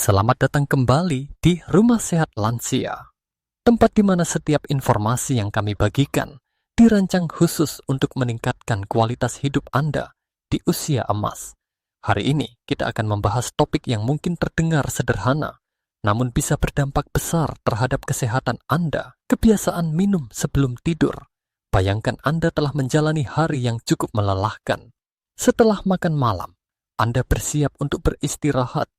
Selamat datang kembali di Rumah Sehat Lansia, tempat di mana setiap informasi yang kami bagikan dirancang khusus untuk meningkatkan kualitas hidup Anda di usia emas. Hari ini kita akan membahas topik yang mungkin terdengar sederhana, namun bisa berdampak besar terhadap kesehatan Anda, kebiasaan minum sebelum tidur. Bayangkan Anda telah menjalani hari yang cukup melelahkan. Setelah makan malam, Anda bersiap untuk beristirahat.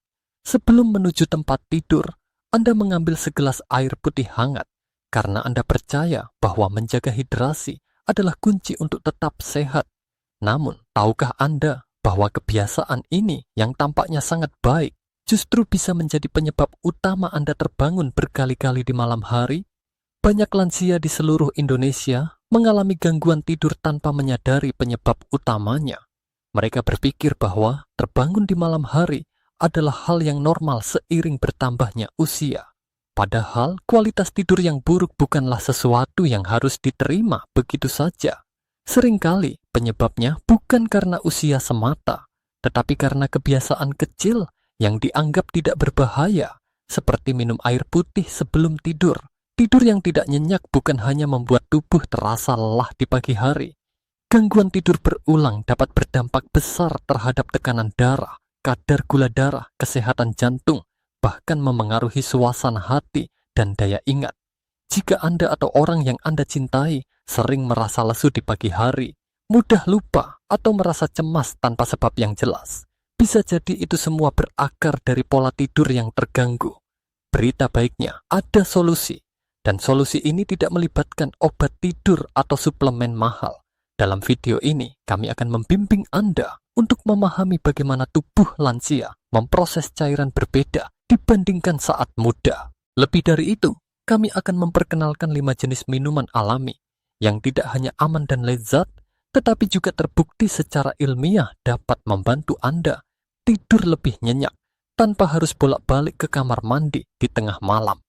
Sebelum menuju tempat tidur, Anda mengambil segelas air putih hangat karena Anda percaya bahwa menjaga hidrasi adalah kunci untuk tetap sehat. Namun, tahukah Anda bahwa kebiasaan ini yang tampaknya sangat baik justru bisa menjadi penyebab utama Anda terbangun berkali-kali di malam hari? Banyak lansia di seluruh Indonesia mengalami gangguan tidur tanpa menyadari penyebab utamanya. Mereka berpikir bahwa terbangun di malam hari adalah hal yang normal seiring bertambahnya usia. Padahal kualitas tidur yang buruk bukanlah sesuatu yang harus diterima begitu saja. Seringkali penyebabnya bukan karena usia semata, tetapi karena kebiasaan kecil yang dianggap tidak berbahaya, seperti minum air putih sebelum tidur. Tidur yang tidak nyenyak bukan hanya membuat tubuh terasa lelah di pagi hari. Gangguan tidur berulang dapat berdampak besar terhadap tekanan darah, kadar gula darah, kesehatan jantung, bahkan memengaruhi suasana hati dan daya ingat. Jika Anda atau orang yang Anda cintai sering merasa lesu di pagi hari, mudah lupa atau merasa cemas tanpa sebab yang jelas, bisa jadi itu semua berakar dari pola tidur yang terganggu. Berita baiknya, ada solusi. Dan solusi ini tidak melibatkan obat tidur atau suplemen mahal. Dalam video ini, kami akan membimbing Anda untuk memahami bagaimana tubuh lansia memproses cairan berbeda dibandingkan saat muda. Lebih dari itu, kami akan memperkenalkan 5 jenis minuman alami yang tidak hanya aman dan lezat, tetapi juga terbukti secara ilmiah dapat membantu Anda tidur lebih nyenyak tanpa harus bolak-balik ke kamar mandi di tengah malam.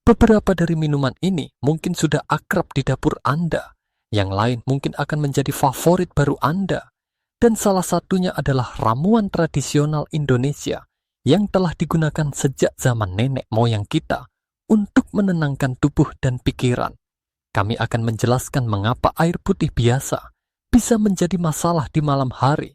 Beberapa dari minuman ini mungkin sudah akrab di dapur Anda, yang lain mungkin akan menjadi favorit baru Anda. Dan salah satunya adalah ramuan tradisional Indonesia yang telah digunakan sejak zaman nenek moyang kita untuk menenangkan tubuh dan pikiran. Kami akan menjelaskan mengapa air putih biasa bisa menjadi masalah di malam hari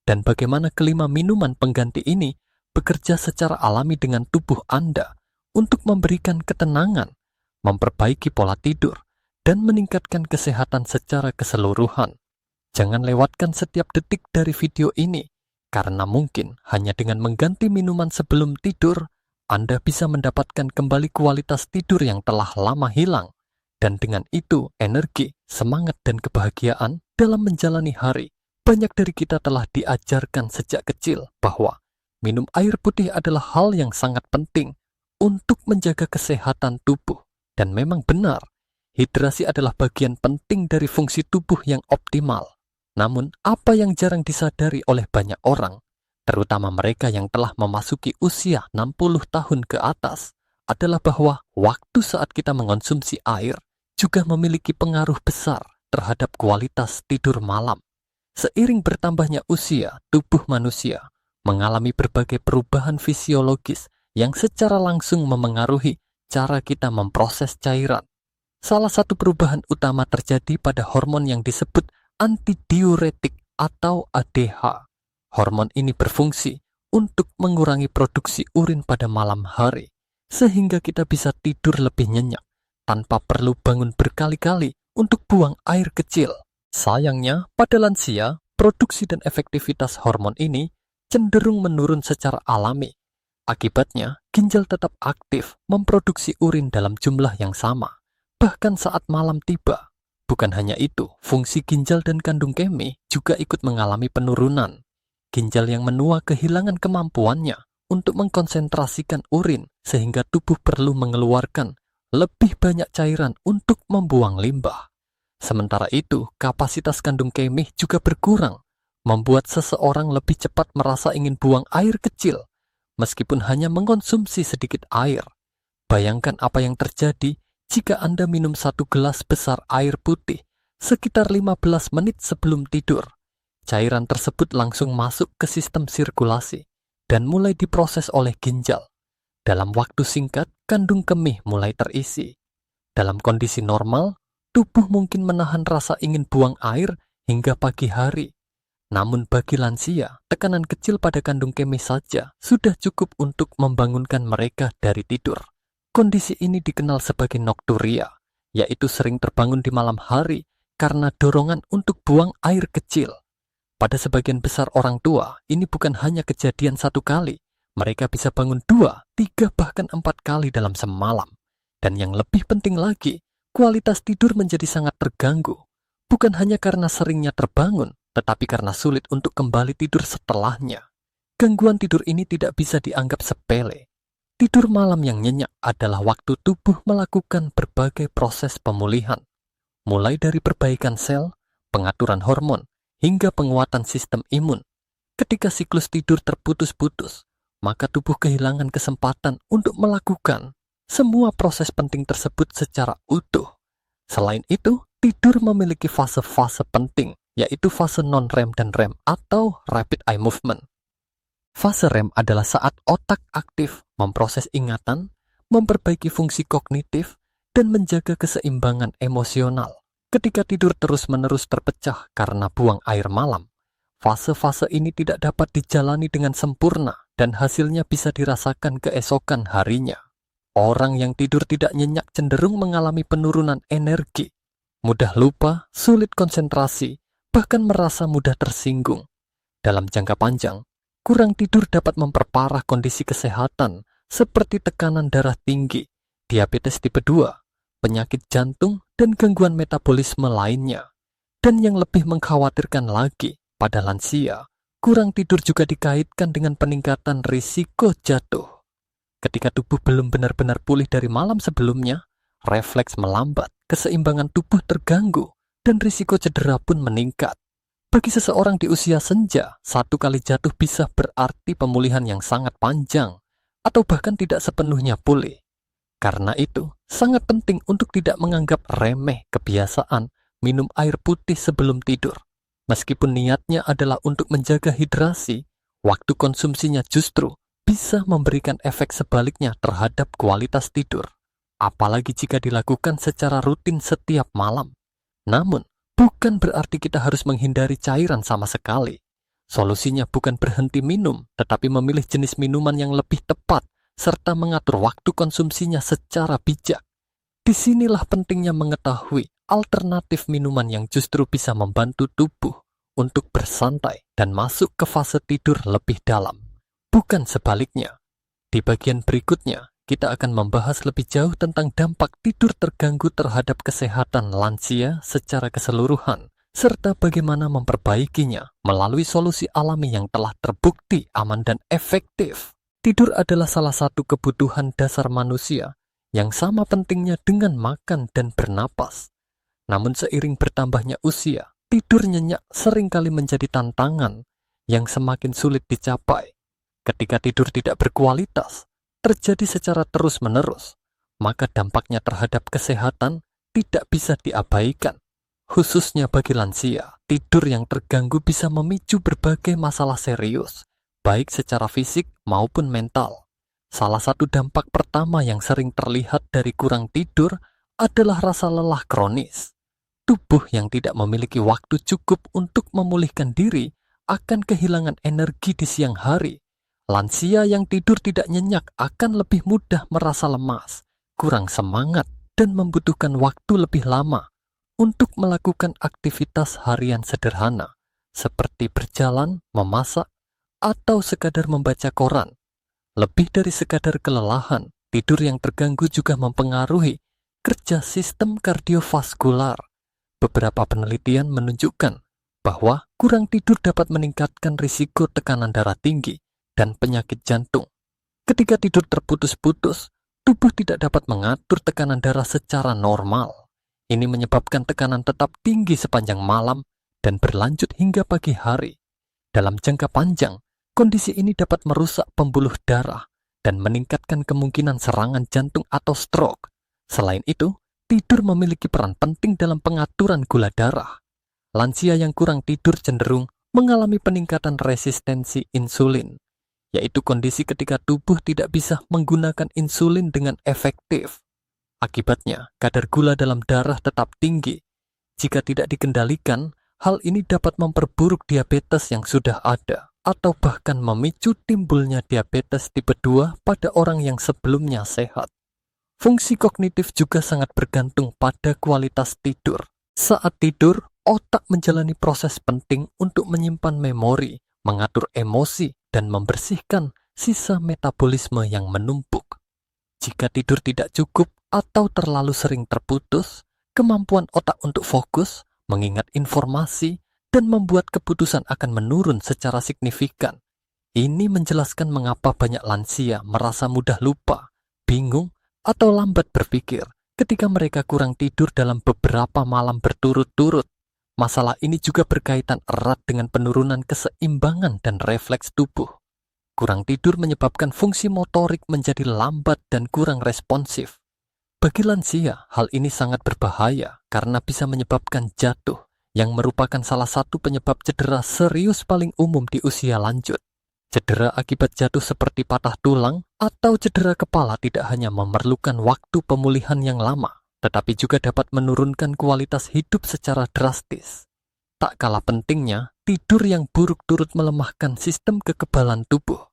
dan bagaimana kelima minuman pengganti ini bekerja secara alami dengan tubuh Anda untuk memberikan ketenangan, memperbaiki pola tidur, dan meningkatkan kesehatan secara keseluruhan. Jangan lewatkan setiap detik dari video ini, karena mungkin hanya dengan mengganti minuman sebelum tidur, Anda bisa mendapatkan kembali kualitas tidur yang telah lama hilang, dan dengan itu energi, semangat, dan kebahagiaan dalam menjalani hari. Banyak dari kita telah diajarkan sejak kecil bahwa minum air putih adalah hal yang sangat penting untuk menjaga kesehatan tubuh, dan memang benar, hidrasi adalah bagian penting dari fungsi tubuh yang optimal. Namun, apa yang jarang disadari oleh banyak orang, terutama mereka yang telah memasuki usia 60 tahun ke atas, adalah bahwa waktu saat kita mengonsumsi air juga memiliki pengaruh besar terhadap kualitas tidur malam. Seiring bertambahnya usia, tubuh manusia mengalami berbagai perubahan fisiologis yang secara langsung memengaruhi cara kita memproses cairan. Salah satu perubahan utama terjadi pada hormon yang disebut antidiuretik atau ADH. Hormon ini berfungsi untuk mengurangi produksi urin pada malam hari, sehingga kita bisa tidur lebih nyenyak tanpa perlu bangun berkali-kali untuk buang air kecil. Sayangnya, pada lansia, produksi dan efektivitas hormon ini cenderung menurun secara alami. Akibatnya, ginjal tetap aktif memproduksi urin dalam jumlah yang sama, bahkan saat malam tiba. Bukan hanya itu, fungsi ginjal dan kandung kemih juga ikut mengalami penurunan. Ginjal yang menua kehilangan kemampuannya untuk mengkonsentrasikan urin, sehingga tubuh perlu mengeluarkan lebih banyak cairan untuk membuang limbah. Sementara itu, kapasitas kandung kemih juga berkurang, membuat seseorang lebih cepat merasa ingin buang air kecil, meskipun hanya mengkonsumsi sedikit air. Bayangkan apa yang terjadi jika Anda minum 1 gelas besar air putih sekitar 15 menit sebelum tidur. Cairan tersebut langsung masuk ke sistem sirkulasi dan mulai diproses oleh ginjal. Dalam waktu singkat, kandung kemih mulai terisi. Dalam kondisi normal, tubuh mungkin menahan rasa ingin buang air hingga pagi hari. Namun bagi lansia, tekanan kecil pada kandung kemih saja sudah cukup untuk membangunkan mereka dari tidur. Kondisi ini dikenal sebagai nokturia, yaitu sering terbangun di malam hari karena dorongan untuk buang air kecil. Pada sebagian besar orang tua, ini bukan hanya kejadian satu kali. Mereka bisa bangun 2, 3, bahkan 4 kali dalam semalam. Dan yang lebih penting lagi, kualitas tidur menjadi sangat terganggu. Bukan hanya karena seringnya terbangun, tetapi karena sulit untuk kembali tidur setelahnya. Gangguan tidur ini tidak bisa dianggap sepele. Tidur malam yang nyenyak adalah waktu tubuh melakukan berbagai proses pemulihan. Mulai dari perbaikan sel, pengaturan hormon, hingga penguatan sistem imun. Ketika siklus tidur terputus-putus, maka tubuh kehilangan kesempatan untuk melakukan semua proses penting tersebut secara utuh. Selain itu, tidur memiliki fase-fase penting, yaitu fase non-REM dan REM atau Rapid Eye Movement. Fase REM adalah saat otak aktif memproses ingatan, memperbaiki fungsi kognitif, dan menjaga keseimbangan emosional. Ketika tidur terus-menerus terpecah karena buang air malam, fase-fase ini tidak dapat dijalani dengan sempurna dan hasilnya bisa dirasakan keesokan harinya. Orang yang tidur tidak nyenyak cenderung mengalami penurunan energi, mudah lupa, sulit konsentrasi, bahkan merasa mudah tersinggung. Dalam jangka panjang, kurang tidur dapat memperparah kondisi kesehatan seperti tekanan darah tinggi, diabetes tipe 2, penyakit jantung, dan gangguan metabolisme lainnya. Dan yang lebih mengkhawatirkan lagi, pada lansia, kurang tidur juga dikaitkan dengan peningkatan risiko jatuh. Ketika tubuh belum benar-benar pulih dari malam sebelumnya, refleks melambat, keseimbangan tubuh terganggu, dan risiko cedera pun meningkat. Bagi seseorang di usia senja, 1 kali jatuh bisa berarti pemulihan yang sangat panjang, atau bahkan tidak sepenuhnya pulih. Karena itu, sangat penting untuk tidak menganggap remeh kebiasaan minum air putih sebelum tidur. Meskipun niatnya adalah untuk menjaga hidrasi, waktu konsumsinya justru bisa memberikan efek sebaliknya terhadap kualitas tidur. Apalagi jika dilakukan secara rutin setiap malam. Namun, bukan berarti kita harus menghindari cairan sama sekali. Solusinya bukan berhenti minum, tetapi memilih jenis minuman yang lebih tepat, serta mengatur waktu konsumsinya secara bijak. Disinilah pentingnya mengetahui alternatif minuman yang justru bisa membantu tubuh untuk bersantai dan masuk ke fase tidur lebih dalam. Bukan sebaliknya. Di bagian berikutnya, kita akan membahas lebih jauh tentang dampak tidur terganggu terhadap kesehatan lansia secara keseluruhan, serta bagaimana memperbaikinya melalui solusi alami yang telah terbukti aman dan efektif. Tidur adalah salah satu kebutuhan dasar manusia yang sama pentingnya dengan makan dan bernapas. Namun seiring bertambahnya usia, tidur nyenyak seringkali menjadi tantangan yang semakin sulit dicapai. Ketika tidur tidak berkualitas, terjadi secara terus-menerus, maka dampaknya terhadap kesehatan tidak bisa diabaikan. Khususnya bagi lansia, tidur yang terganggu bisa memicu berbagai masalah serius, baik secara fisik maupun mental. Salah satu dampak pertama yang sering terlihat dari kurang tidur adalah rasa lelah kronis. Tubuh yang tidak memiliki waktu cukup untuk memulihkan diri akan kehilangan energi di siang hari. Lansia yang tidur tidak nyenyak akan lebih mudah merasa lemas, kurang semangat, dan membutuhkan waktu lebih lama untuk melakukan aktivitas harian sederhana, seperti berjalan, memasak, atau sekadar membaca koran. Lebih dari sekadar kelelahan, tidur yang terganggu juga mempengaruhi kerja sistem kardiovaskular. Beberapa penelitian menunjukkan bahwa kurang tidur dapat meningkatkan risiko tekanan darah tinggi dan penyakit jantung. Ketika tidur terputus-putus, tubuh tidak dapat mengatur tekanan darah secara normal. Ini menyebabkan tekanan tetap tinggi sepanjang malam dan berlanjut hingga pagi hari. Dalam jangka panjang, kondisi ini dapat merusak pembuluh darah dan meningkatkan kemungkinan serangan jantung atau stroke. Selain itu, tidur memiliki peran penting dalam pengaturan gula darah. Lansia yang kurang tidur cenderung mengalami peningkatan resistensi insulin, yaitu kondisi ketika tubuh tidak bisa menggunakan insulin dengan efektif. Akibatnya, kadar gula dalam darah tetap tinggi. Jika tidak dikendalikan, hal ini dapat memperburuk diabetes yang sudah ada, atau bahkan memicu timbulnya diabetes tipe 2 pada orang yang sebelumnya sehat. Fungsi kognitif juga sangat bergantung pada kualitas tidur. Saat tidur, otak menjalani proses penting untuk menyimpan memori, mengatur emosi, dan membersihkan sisa metabolisme yang menumpuk. Jika tidur tidak cukup atau terlalu sering terputus, kemampuan otak untuk fokus, mengingat informasi, dan membuat keputusan akan menurun secara signifikan. Ini menjelaskan mengapa banyak lansia merasa mudah lupa, bingung, atau lambat berpikir ketika mereka kurang tidur dalam beberapa malam berturut-turut. Masalah ini juga berkaitan erat dengan penurunan keseimbangan dan refleks tubuh. Kurang tidur menyebabkan fungsi motorik menjadi lambat dan kurang responsif. Bagi lansia, hal ini sangat berbahaya karena bisa menyebabkan jatuh, yang merupakan salah satu penyebab cedera serius paling umum di usia lanjut. Cedera akibat jatuh seperti patah tulang atau cedera kepala tidak hanya memerlukan waktu pemulihan yang lama, tetapi juga dapat menurunkan kualitas hidup secara drastis. Tak kalah pentingnya, tidur yang buruk turut melemahkan sistem kekebalan tubuh.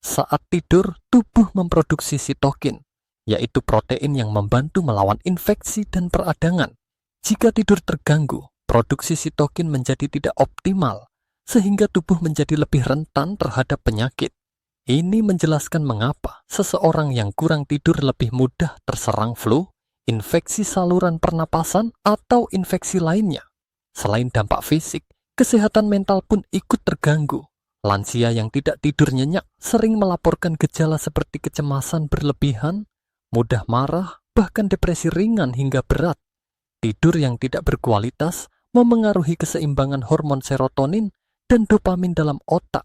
Saat tidur, tubuh memproduksi sitokin, yaitu protein yang membantu melawan infeksi dan peradangan. Jika tidur terganggu, produksi sitokin menjadi tidak optimal, sehingga tubuh menjadi lebih rentan terhadap penyakit. Ini menjelaskan mengapa seseorang yang kurang tidur lebih mudah terserang flu, infeksi saluran pernapasan, atau infeksi lainnya. Selain dampak fisik, kesehatan mental pun ikut terganggu. Lansia yang tidak tidur nyenyak sering melaporkan gejala seperti kecemasan berlebihan, mudah marah, bahkan depresi ringan hingga berat. Tidur yang tidak berkualitas memengaruhi keseimbangan hormon serotonin dan dopamin dalam otak,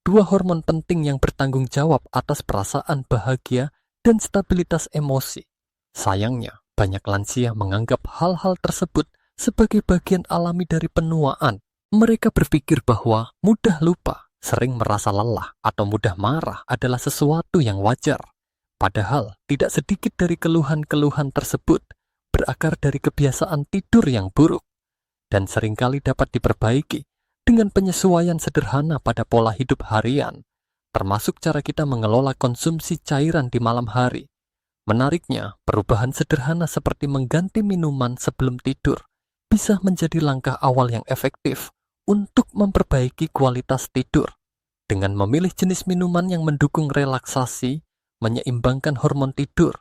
dua hormon penting yang bertanggung jawab atas perasaan bahagia dan stabilitas emosi. Sayangnya, banyak lansia menganggap hal-hal tersebut sebagai bagian alami dari penuaan. Mereka berpikir bahwa mudah lupa, sering merasa lelah, atau mudah marah adalah sesuatu yang wajar. Padahal, tidak sedikit dari keluhan-keluhan tersebut berakar dari kebiasaan tidur yang buruk dan seringkali dapat diperbaiki dengan penyesuaian sederhana pada pola hidup harian, termasuk cara kita mengelola konsumsi cairan di malam hari. Menariknya, perubahan sederhana seperti mengganti minuman sebelum tidur bisa menjadi langkah awal yang efektif untuk memperbaiki kualitas tidur. Dengan memilih jenis minuman yang mendukung relaksasi, menyeimbangkan hormon tidur,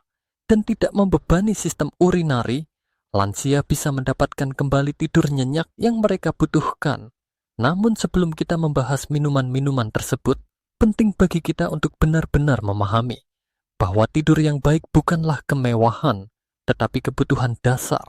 dan tidak membebani sistem urinari, lansia bisa mendapatkan kembali tidur nyenyak yang mereka butuhkan. Namun sebelum kita membahas minuman-minuman tersebut, penting bagi kita untuk benar-benar memahami bahwa tidur yang baik bukanlah kemewahan, tetapi kebutuhan dasar.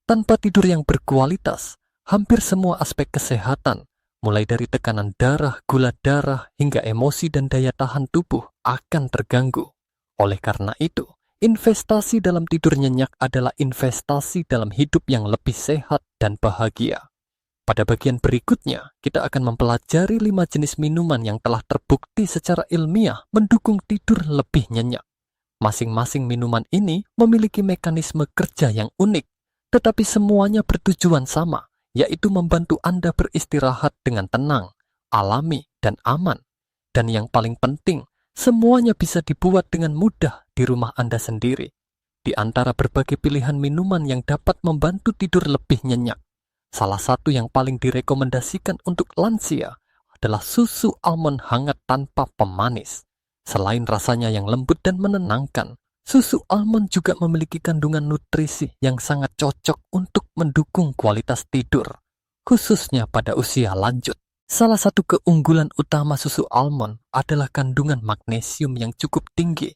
Tanpa tidur yang berkualitas, hampir semua aspek kesehatan, mulai dari tekanan darah, gula darah, hingga emosi dan daya tahan tubuh akan terganggu. Oleh karena itu, investasi dalam tidur nyenyak adalah investasi dalam hidup yang lebih sehat dan bahagia. Pada bagian berikutnya, kita akan mempelajari 5 jenis minuman yang telah terbukti secara ilmiah mendukung tidur lebih nyenyak. Masing-masing minuman ini memiliki mekanisme kerja yang unik, tetapi semuanya bertujuan sama, yaitu membantu Anda beristirahat dengan tenang, alami, dan aman. Dan yang paling penting, semuanya bisa dibuat dengan mudah di rumah Anda sendiri. Di antara berbagai pilihan minuman yang dapat membantu tidur lebih nyenyak, salah satu yang paling direkomendasikan untuk lansia adalah susu almond hangat tanpa pemanis. Selain rasanya yang lembut dan menenangkan, susu almond juga memiliki kandungan nutrisi yang sangat cocok untuk mendukung kualitas tidur, khususnya pada usia lanjut. Salah satu keunggulan utama susu almond adalah kandungan magnesium yang cukup tinggi.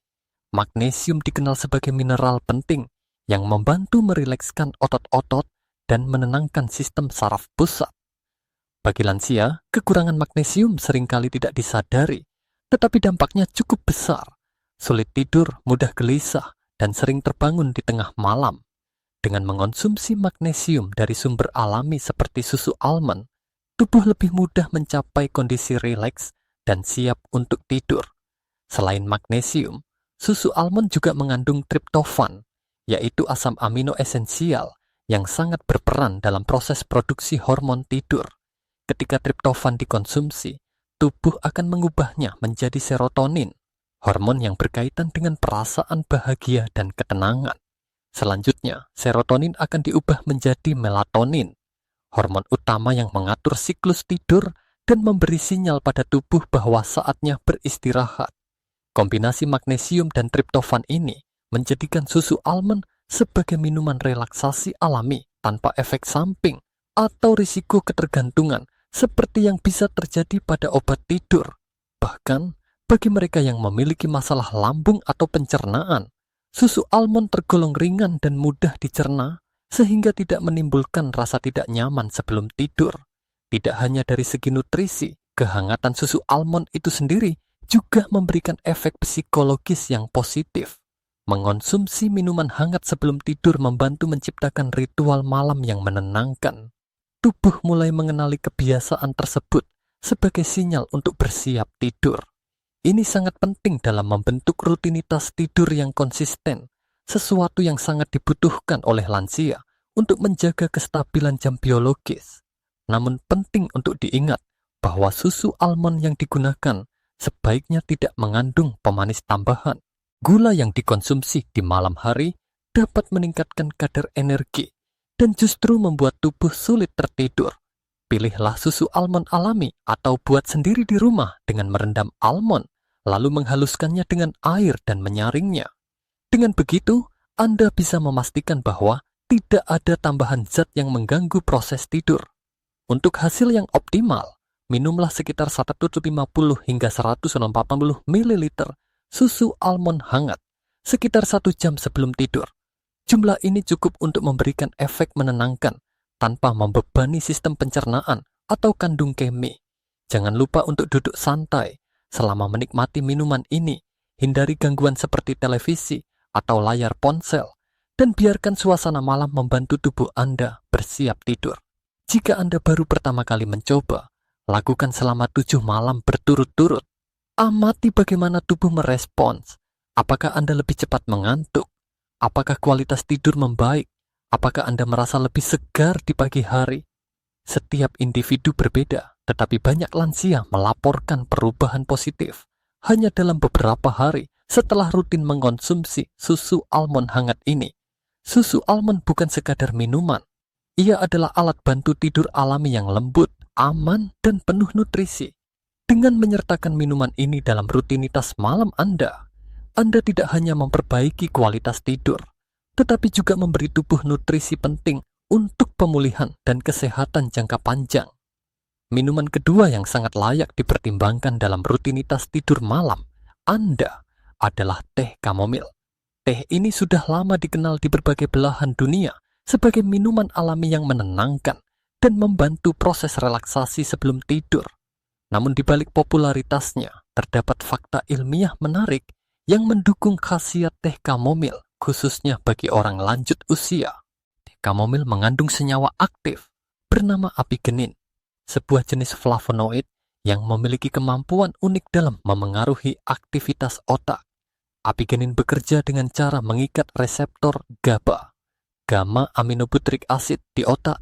Magnesium dikenal sebagai mineral penting yang membantu merilekskan otot-otot dan menenangkan sistem saraf pusat. Bagi lansia, kekurangan magnesium seringkali tidak disadari, tetapi dampaknya cukup besar. Sulit tidur, mudah gelisah, dan sering terbangun di tengah malam. Dengan mengonsumsi magnesium dari sumber alami seperti susu almond, tubuh lebih mudah mencapai kondisi rileks dan siap untuk tidur. Selain magnesium, susu almond juga mengandung triptofan, yaitu asam amino esensial yang sangat berperan dalam proses produksi hormon tidur. Ketika triptofan dikonsumsi, tubuh akan mengubahnya menjadi serotonin, hormon yang berkaitan dengan perasaan bahagia dan ketenangan. Selanjutnya, serotonin akan diubah menjadi melatonin, hormon utama yang mengatur siklus tidur dan memberi sinyal pada tubuh bahwa saatnya beristirahat. Kombinasi magnesium dan triptofan ini menjadikan susu almond sebagai minuman relaksasi alami tanpa efek samping atau risiko ketergantungan seperti yang bisa terjadi pada obat tidur. Bahkan, bagi mereka yang memiliki masalah lambung atau pencernaan, susu almond tergolong ringan dan mudah dicerna sehingga tidak menimbulkan rasa tidak nyaman sebelum tidur. Tidak hanya dari segi nutrisi, kehangatan susu almond itu sendiri juga memberikan efek psikologis yang positif. Mengonsumsi minuman hangat sebelum tidur membantu menciptakan ritual malam yang menenangkan. Tubuh mulai mengenali kebiasaan tersebut sebagai sinyal untuk bersiap tidur. Ini sangat penting dalam membentuk rutinitas tidur yang konsisten, sesuatu yang sangat dibutuhkan oleh lansia untuk menjaga kestabilan jam biologis. Namun penting untuk diingat bahwa susu almond yang digunakan sebaiknya tidak mengandung pemanis tambahan. Gula yang dikonsumsi di malam hari dapat meningkatkan kadar energi dan justru membuat tubuh sulit tertidur. Pilihlah susu almond alami atau buat sendiri di rumah dengan merendam almond, lalu menghaluskannya dengan air dan menyaringnya. Dengan begitu, Anda bisa memastikan bahwa tidak ada tambahan zat yang mengganggu proses tidur. Untuk hasil yang optimal, minumlah sekitar 150 hingga 180 ml susu almond hangat sekitar 1 jam sebelum tidur. Jumlah ini cukup untuk memberikan efek menenangkan tanpa membebani sistem pencernaan atau kandung kemi. Jangan lupa untuk duduk santai selama menikmati minuman ini. Hindari gangguan seperti televisi atau layar ponsel dan biarkan suasana malam membantu tubuh Anda bersiap tidur. Jika Anda baru pertama kali mencoba, lakukan selama 7 malam berturut-turut. Amati bagaimana tubuh merespons. Apakah Anda lebih cepat mengantuk? Apakah kualitas tidur membaik? Apakah Anda merasa lebih segar di pagi hari? Setiap individu berbeda, tetapi banyak lansia melaporkan perubahan positif hanya dalam beberapa hari setelah rutin mengonsumsi susu almond hangat ini. Susu almond bukan sekadar minuman. Ia adalah alat bantu tidur alami yang lembut, aman, dan penuh nutrisi. Dengan menyertakan minuman ini dalam rutinitas malam Anda tidak hanya memperbaiki kualitas tidur, tetapi juga memberi tubuh nutrisi penting untuk pemulihan dan kesehatan jangka panjang. Minuman kedua yang sangat layak dipertimbangkan dalam rutinitas tidur malam Anda adalah teh kamomil. Teh ini sudah lama dikenal di berbagai belahan dunia sebagai minuman alami yang menenangkan dan membantu proses relaksasi sebelum tidur. Namun di balik popularitasnya, terdapat fakta ilmiah menarik yang mendukung khasiat teh kamomil, khususnya bagi orang lanjut usia. Teh kamomil mengandung senyawa aktif bernama apigenin, sebuah jenis flavonoid yang memiliki kemampuan unik dalam memengaruhi aktivitas otak. Apigenin bekerja dengan cara mengikat reseptor GABA, gamma aminobutyric acid di otak,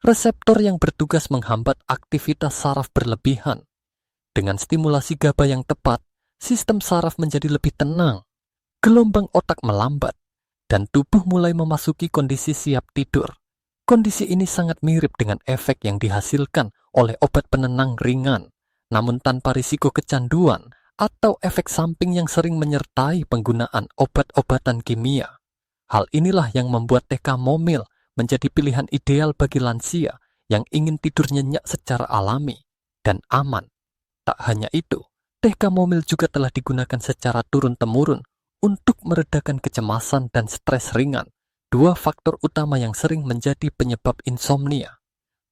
reseptor yang bertugas menghambat aktivitas saraf berlebihan. Dengan stimulasi GABA yang tepat, sistem saraf menjadi lebih tenang, gelombang otak melambat, dan tubuh mulai memasuki kondisi siap tidur. Kondisi ini sangat mirip dengan efek yang dihasilkan oleh obat penenang ringan, namun tanpa risiko kecanduan atau efek samping yang sering menyertai penggunaan obat-obatan kimia. Hal inilah yang membuat teh kamomil menjadi pilihan ideal bagi lansia yang ingin tidur nyenyak secara alami dan aman. Tak hanya itu, teh kamomil juga telah digunakan secara turun-temurun untuk meredakan kecemasan dan stres ringan, dua faktor utama yang sering menjadi penyebab insomnia.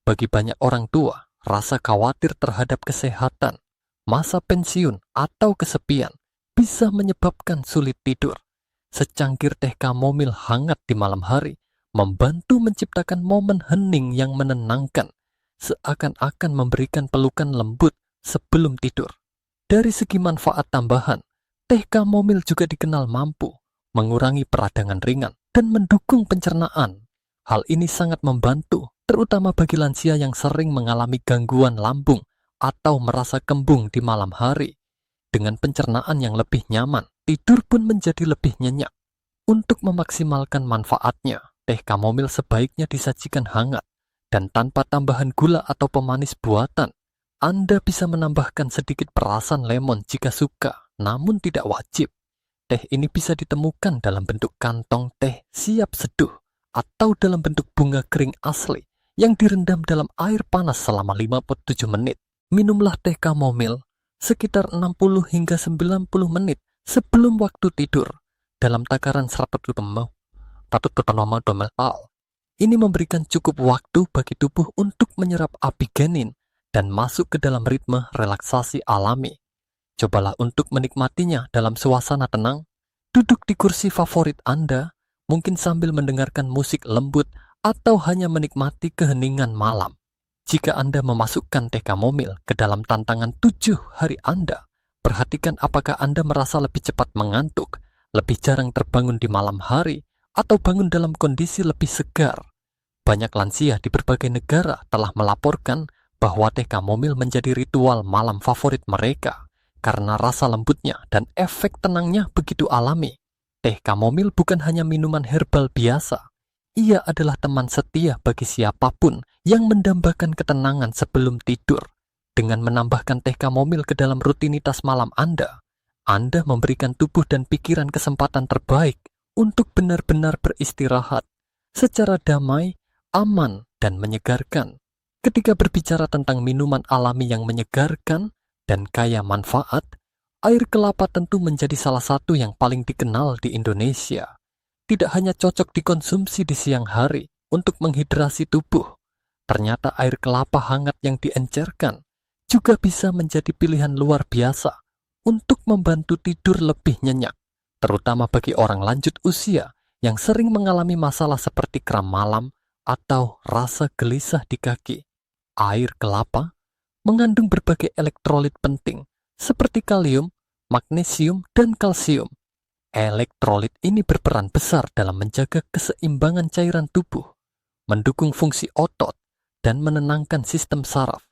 Bagi banyak orang tua, rasa khawatir terhadap kesehatan, masa pensiun, atau kesepian bisa menyebabkan sulit tidur. Secangkir teh kamomil hangat di malam hari membantu menciptakan momen hening yang menenangkan, seakan-akan memberikan pelukan lembut sebelum tidur. Dari segi manfaat tambahan, Teh kamomil juga dikenal mampu mengurangi peradangan ringan dan mendukung pencernaan. Hal ini sangat membantu, terutama bagi lansia yang sering mengalami gangguan lambung atau merasa kembung di malam hari. Dengan pencernaan yang lebih nyaman, tidur pun menjadi lebih nyenyak. Untuk memaksimalkan manfaatnya, teh kamomil sebaiknya disajikan hangat dan tanpa tambahan gula atau pemanis buatan. Anda bisa menambahkan sedikit perasan lemon jika suka, namun tidak wajib. Teh ini bisa ditemukan dalam bentuk kantong teh siap seduh atau dalam bentuk bunga kering asli yang direndam dalam air panas selama 57 menit. Minumlah teh kamomil sekitar 60 hingga 90 menit sebelum waktu tidur dalam takaran 100 ml. Ini memberikan cukup waktu bagi tubuh untuk menyerap apigenin dan masuk ke dalam ritme relaksasi alami. Cobalah untuk menikmatinya dalam suasana tenang, duduk di kursi favorit Anda, mungkin sambil mendengarkan musik lembut atau hanya menikmati keheningan malam. Jika Anda memasukkan teh kamomil ke dalam tantangan 7 hari Anda, perhatikan apakah Anda merasa lebih cepat mengantuk, lebih jarang terbangun di malam hari, atau bangun dalam kondisi lebih segar. Banyak lansia di berbagai negara telah melaporkan bahwa teh kamomil menjadi ritual malam favorit mereka karena rasa lembutnya dan efek tenangnya begitu alami. Teh kamomil bukan hanya minuman herbal biasa. Ia adalah teman setia bagi siapapun yang mendambakan ketenangan sebelum tidur. Dengan menambahkan teh kamomil ke dalam rutinitas malam Anda memberikan tubuh dan pikiran kesempatan terbaik untuk benar-benar beristirahat secara damai, aman, dan menyegarkan. Ketika berbicara tentang minuman alami yang menyegarkan dan kaya manfaat, air kelapa tentu menjadi salah satu yang paling dikenal di Indonesia. Tidak hanya cocok dikonsumsi di siang hari untuk menghidrasi tubuh, ternyata air kelapa hangat yang diencerkan juga bisa menjadi pilihan luar biasa untuk membantu tidur lebih nyenyak, terutama bagi orang lanjut usia yang sering mengalami masalah seperti kram malam atau rasa gelisah di kaki. Air kelapa mengandung berbagai elektrolit penting seperti kalium, magnesium, dan kalsium. Elektrolit ini berperan besar dalam menjaga keseimbangan cairan tubuh, mendukung fungsi otot, dan menenangkan sistem saraf.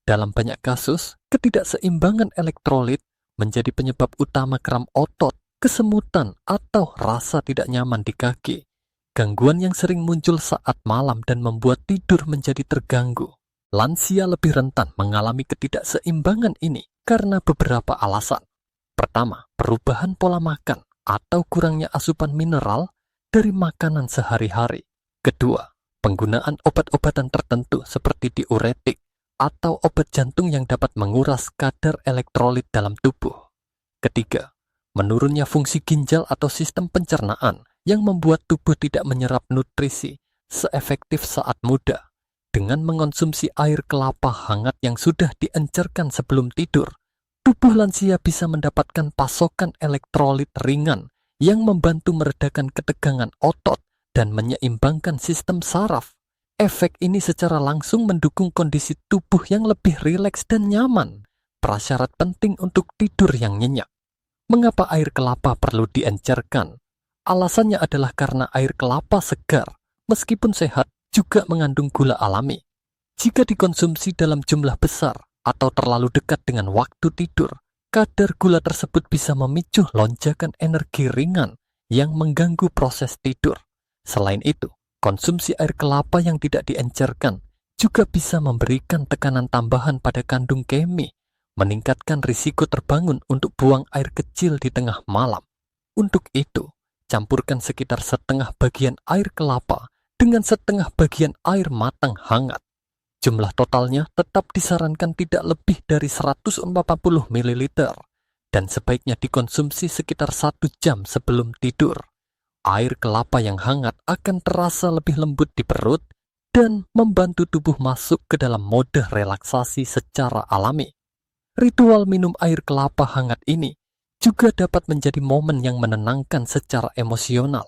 Dalam banyak kasus, ketidakseimbangan elektrolit menjadi penyebab utama kram otot, kesemutan, atau rasa tidak nyaman di kaki. Gangguan yang sering muncul saat malam dan membuat tidur menjadi terganggu. Lansia lebih rentan mengalami ketidakseimbangan ini karena beberapa alasan. Pertama, perubahan pola makan atau kurangnya asupan mineral dari makanan sehari-hari. Kedua, penggunaan obat-obatan tertentu seperti diuretik atau obat jantung yang dapat menguras kadar elektrolit dalam tubuh. Ketiga, menurunnya fungsi ginjal atau sistem pencernaan yang membuat tubuh tidak menyerap nutrisi seefektif saat muda. Dengan mengonsumsi air kelapa hangat yang sudah diencerkan sebelum tidur, tubuh lansia bisa mendapatkan pasokan elektrolit ringan yang membantu meredakan ketegangan otot dan menyeimbangkan sistem saraf. Efek ini secara langsung mendukung kondisi tubuh yang lebih rileks dan nyaman, prasyarat penting untuk tidur yang nyenyak. Mengapa air kelapa perlu diencerkan? Alasannya adalah karena air kelapa segar, meskipun sehat, juga mengandung gula alami. Jika dikonsumsi dalam jumlah besar atau terlalu dekat dengan waktu tidur, kadar gula tersebut bisa memicu lonjakan energi ringan yang mengganggu proses tidur. Selain itu, konsumsi air kelapa yang tidak diencerkan juga bisa memberikan tekanan tambahan pada kandung kemi, meningkatkan risiko terbangun untuk buang air kecil di tengah malam. Untuk itu, campurkan sekitar setengah bagian air kelapa dengan setengah bagian air matang hangat. Jumlah totalnya tetap disarankan tidak lebih dari 140 ml dan sebaiknya dikonsumsi sekitar 1 jam sebelum tidur. Air kelapa yang hangat akan terasa lebih lembut di perut dan membantu tubuh masuk ke dalam mode relaksasi secara alami. Ritual minum air kelapa hangat ini juga dapat menjadi momen yang menenangkan secara emosional.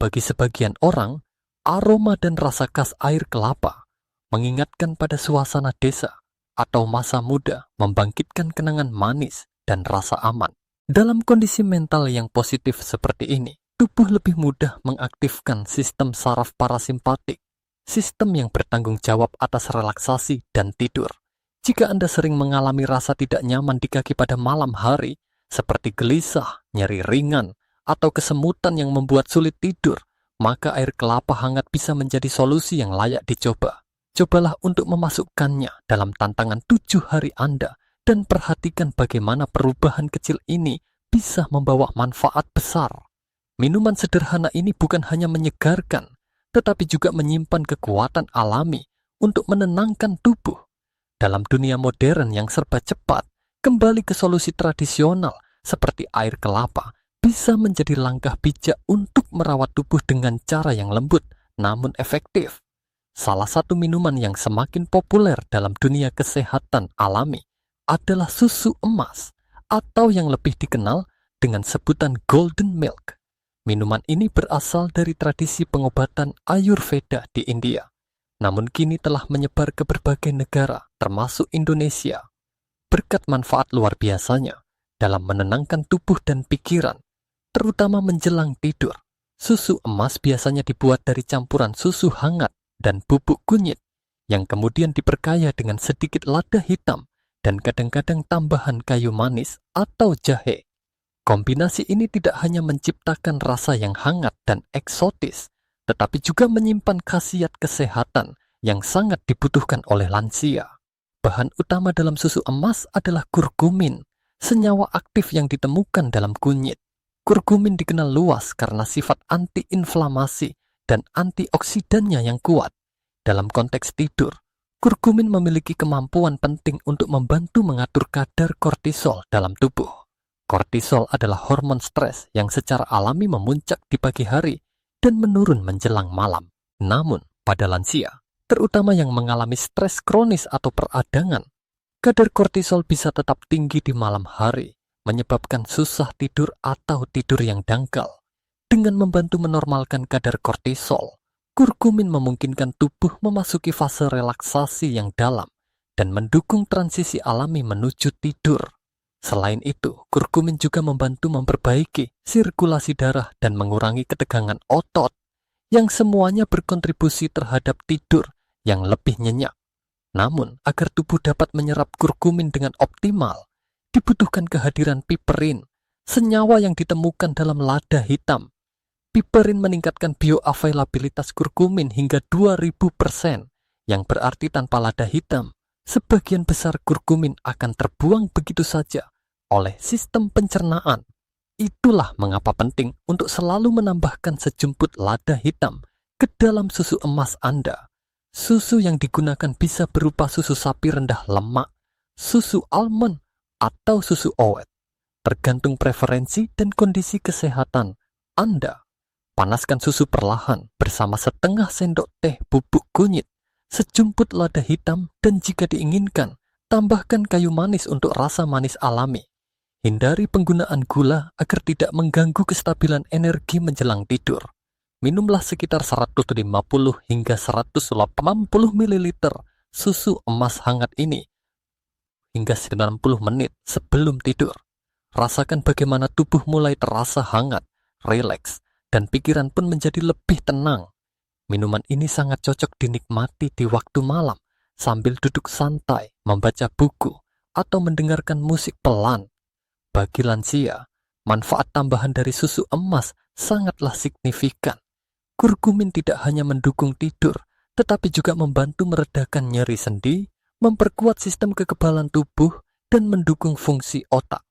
Bagi sebagian orang, aroma dan rasa khas air kelapa mengingatkan pada suasana desa atau masa muda, membangkitkan kenangan manis dan rasa aman. Dalam kondisi mental yang positif seperti ini, tubuh lebih mudah mengaktifkan sistem saraf parasimpatik, sistem yang bertanggung jawab atas relaksasi dan tidur. Jika Anda sering mengalami rasa tidak nyaman di kaki pada malam hari, seperti gelisah, nyeri ringan, atau kesemutan yang membuat sulit tidur, maka air kelapa hangat bisa menjadi solusi yang layak dicoba. Cobalah untuk memasukkannya dalam tantangan 7 hari Anda dan perhatikan bagaimana perubahan kecil ini bisa membawa manfaat besar. Minuman sederhana ini bukan hanya menyegarkan, tetapi juga menyimpan kekuatan alami untuk menenangkan tubuh. Dalam dunia modern yang serba cepat, kembali ke solusi tradisional seperti air kelapa bisa menjadi langkah bijak untuk merawat tubuh dengan cara yang lembut namun efektif. Salah satu minuman yang semakin populer dalam dunia kesehatan alami adalah susu emas atau yang lebih dikenal dengan sebutan golden milk. Minuman ini berasal dari tradisi pengobatan Ayurveda di India, namun kini telah menyebar ke berbagai negara termasuk Indonesia. Berkat manfaat luar biasanya dalam menenangkan tubuh dan pikiran, terutama menjelang tidur, susu emas biasanya dibuat dari campuran susu hangat dan bubuk kunyit yang kemudian diperkaya dengan sedikit lada hitam dan kadang-kadang tambahan kayu manis atau jahe. Kombinasi ini tidak hanya menciptakan rasa yang hangat dan eksotis, tetapi juga menyimpan khasiat kesehatan yang sangat dibutuhkan oleh lansia. Bahan utama dalam susu emas adalah kurkumin, senyawa aktif yang ditemukan dalam kunyit. Kurkumin dikenal luas karena sifat antiinflamasi dan antioksidannya yang kuat. Dalam konteks tidur, kurkumin memiliki kemampuan penting untuk membantu mengatur kadar kortisol dalam tubuh. Kortisol adalah hormon stres yang secara alami memuncak di pagi hari dan menurun menjelang malam. Namun, pada lansia, terutama yang mengalami stres kronis atau peradangan, kadar kortisol bisa tetap tinggi di malam hari, menyebabkan susah tidur atau tidur yang dangkal. Dengan membantu menormalkan kadar kortisol, kurkumin memungkinkan tubuh memasuki fase relaksasi yang dalam dan mendukung transisi alami menuju tidur. Selain itu, kurkumin juga membantu memperbaiki sirkulasi darah dan mengurangi ketegangan otot, yang semuanya berkontribusi terhadap tidur yang lebih nyenyak. Namun, agar tubuh dapat menyerap kurkumin dengan optimal, dibutuhkan kehadiran piperin, senyawa yang ditemukan dalam lada hitam. Piperin meningkatkan bioavailabilitas kurkumin hingga 2000%, yang berarti tanpa lada hitam, sebagian besar kurkumin akan terbuang begitu saja oleh sistem pencernaan. Itulah mengapa penting untuk selalu menambahkan sejumput lada hitam ke dalam susu emas Anda. Susu yang digunakan bisa berupa susu sapi rendah lemak, susu almond, atau susu owet, tergantung preferensi dan kondisi kesehatan Anda. Panaskan susu perlahan bersama setengah sendok teh bubuk kunyit, sejumput lada hitam, dan jika diinginkan, tambahkan kayu manis untuk rasa manis alami. Hindari penggunaan gula agar tidak mengganggu kestabilan energi menjelang tidur. Minumlah sekitar 150 hingga 180 ml susu emas hangat ini hingga 90 menit sebelum tidur. Rasakan bagaimana tubuh mulai terasa hangat, rileks, dan pikiran pun menjadi lebih tenang. Minuman ini sangat cocok dinikmati di waktu malam sambil duduk santai, membaca buku, atau mendengarkan musik pelan. Bagi lansia, manfaat tambahan dari susu emas sangatlah signifikan. Kurkumin tidak hanya mendukung tidur, tetapi juga membantu meredakan nyeri sendi, memperkuat sistem kekebalan tubuh, dan mendukung fungsi otak.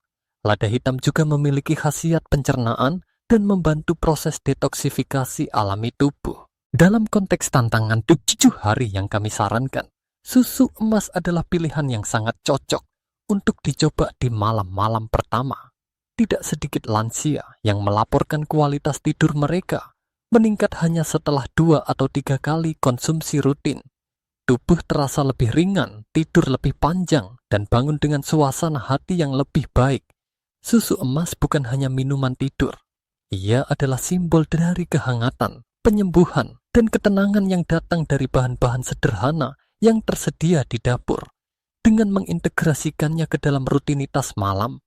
Lada hitam juga memiliki khasiat pencernaan dan membantu proses detoksifikasi alami tubuh. Dalam konteks tantangan 7 hari yang kami sarankan, susu emas adalah pilihan yang sangat cocok untuk dicoba di malam-malam pertama. Tidak sedikit lansia yang melaporkan kualitas tidur mereka meningkat hanya setelah 2 atau 3 kali konsumsi rutin. Tubuh terasa lebih ringan, tidur lebih panjang, dan bangun dengan suasana hati yang lebih baik. Susu emas bukan hanya minuman tidur. Ia adalah simbol dari kehangatan, penyembuhan, dan ketenangan yang datang dari bahan-bahan sederhana yang tersedia di dapur. Dengan mengintegrasikannya ke dalam rutinitas malam,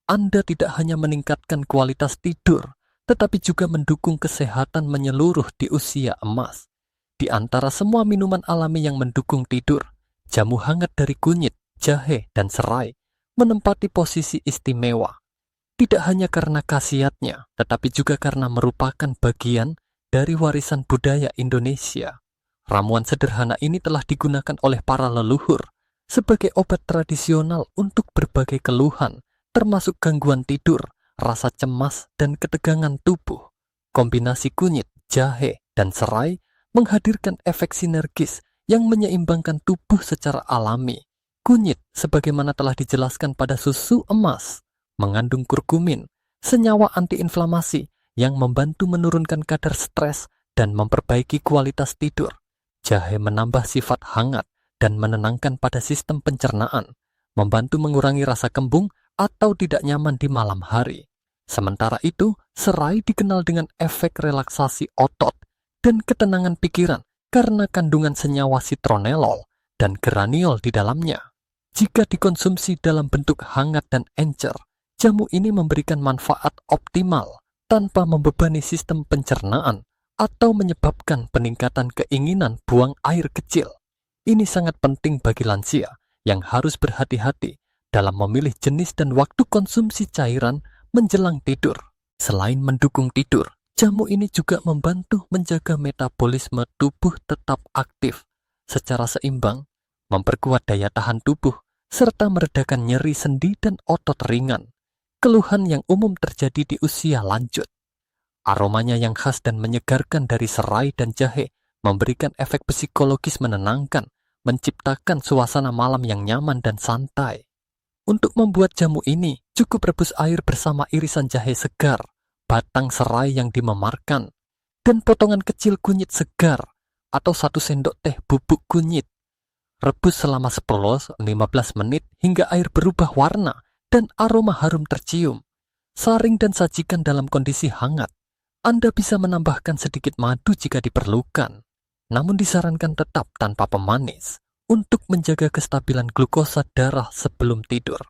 Anda tidak hanya meningkatkan kualitas tidur, tetapi juga mendukung kesehatan menyeluruh di usia emas. Di antara semua minuman alami yang mendukung tidur, jamu hangat dari kunyit, jahe, dan serai menempati posisi istimewa. Tidak hanya karena khasiatnya, tetapi juga karena merupakan bagian dari warisan budaya Indonesia. Ramuan sederhana ini telah digunakan oleh para leluhur sebagai obat tradisional untuk berbagai keluhan, termasuk gangguan tidur, rasa cemas, dan ketegangan tubuh. Kombinasi kunyit, jahe, dan serai menghadirkan efek sinergis yang menyeimbangkan tubuh secara alami. Kunyit, sebagaimana telah dijelaskan pada susu emas, mengandung kurkumin, senyawa antiinflamasi yang membantu menurunkan kadar stres dan memperbaiki kualitas tidur. Jahe menambah sifat hangat dan menenangkan pada sistem pencernaan, membantu mengurangi rasa kembung atau tidak nyaman di malam hari. Sementara itu, serai dikenal dengan efek relaksasi otot dan ketenangan pikiran karena kandungan senyawa citronellol dan geraniol di dalamnya. Jika dikonsumsi dalam bentuk hangat dan encer, jamu ini memberikan manfaat optimal tanpa membebani sistem pencernaan atau menyebabkan peningkatan keinginan buang air kecil. Ini sangat penting bagi lansia yang harus berhati-hati dalam memilih jenis dan waktu konsumsi cairan menjelang tidur. Selain mendukung tidur, jamu ini juga membantu menjaga metabolisme tubuh tetap aktif secara seimbang, memperkuat daya tahan tubuh, serta meredakan nyeri sendi dan otot ringan, keluhan yang umum terjadi di usia lanjut. Aromanya yang khas dan menyegarkan dari serai dan jahe memberikan efek psikologis menenangkan, menciptakan suasana malam yang nyaman dan santai. Untuk membuat jamu ini, cukup rebus air bersama irisan jahe segar, batang serai yang dimemarkan, dan potongan kecil kunyit segar atau 1 sendok teh bubuk kunyit. Rebus selama 10-15 menit hingga air berubah warna dan aroma harum tercium. Saring dan sajikan dalam kondisi hangat. Anda bisa menambahkan sedikit madu jika diperlukan, namun disarankan tetap tanpa pemanis untuk menjaga kestabilan glukosa darah sebelum tidur.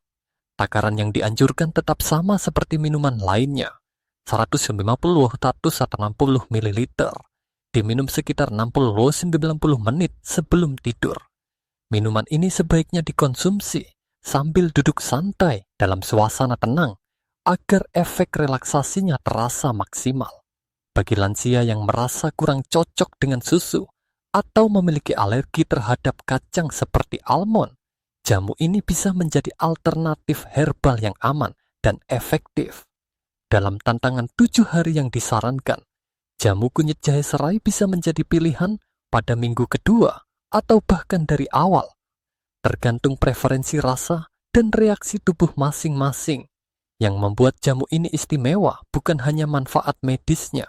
Takaran yang dianjurkan tetap sama seperti minuman lainnya, 150-160 ml, diminum sekitar 60-90 menit sebelum tidur. Minuman ini sebaiknya dikonsumsi sambil duduk santai dalam suasana tenang agar efek relaksasinya terasa maksimal. Bagi lansia yang merasa kurang cocok dengan susu atau memiliki alergi terhadap kacang seperti almond, jamu ini bisa menjadi alternatif herbal yang aman dan efektif. Dalam tantangan 7 hari yang disarankan, jamu kunyit jahe serai bisa menjadi pilihan pada minggu kedua atau bahkan dari awal, tergantung preferensi rasa dan reaksi tubuh masing-masing. Yang membuat jamu ini istimewa bukan hanya manfaat medisnya,